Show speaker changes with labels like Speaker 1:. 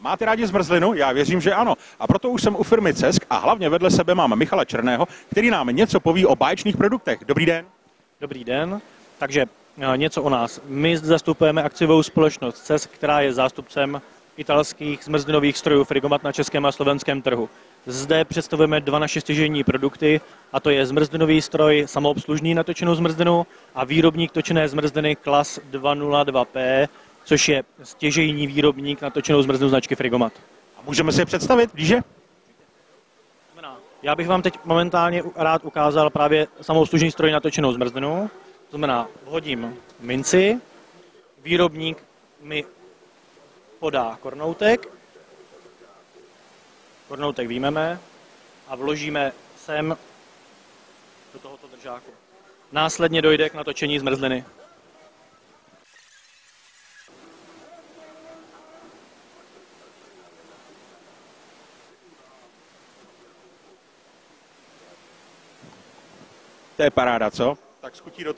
Speaker 1: Máte rádi zmrzlinu? Já věřím, že ano. A proto už jsem u firmy Cesk a hlavně vedle sebe mám Michala Černého, který nám něco poví o báječných produktech. Dobrý den.
Speaker 2: Dobrý den. Takže něco o nás. My zastupujeme akciovou společnost Cesk, která je zástupcem italských zmrzlinových strojů Frigomat na českém a slovenském trhu. Zde představujeme dva naše stěžejní produkty, a to je zmrzlinový stroj samoobslužný na točenou zmrzlinu a výrobník točené zmrzliny Klas 202P, což je stěžejní výrobník na točenou zmrzlinu značky Frigomat.
Speaker 1: A můžeme si je představit blíže?
Speaker 2: Já bych vám teď momentálně rád ukázal právě samoobslužný stroj na točenou zmrzlinu. To znamená, vhodím minci, výrobník mi podá kornoutek výjmeme a vložíme sem do tohoto držáku. Následně dojde k natočení zmrzliny.
Speaker 1: To je paráda, co? Tak schutí do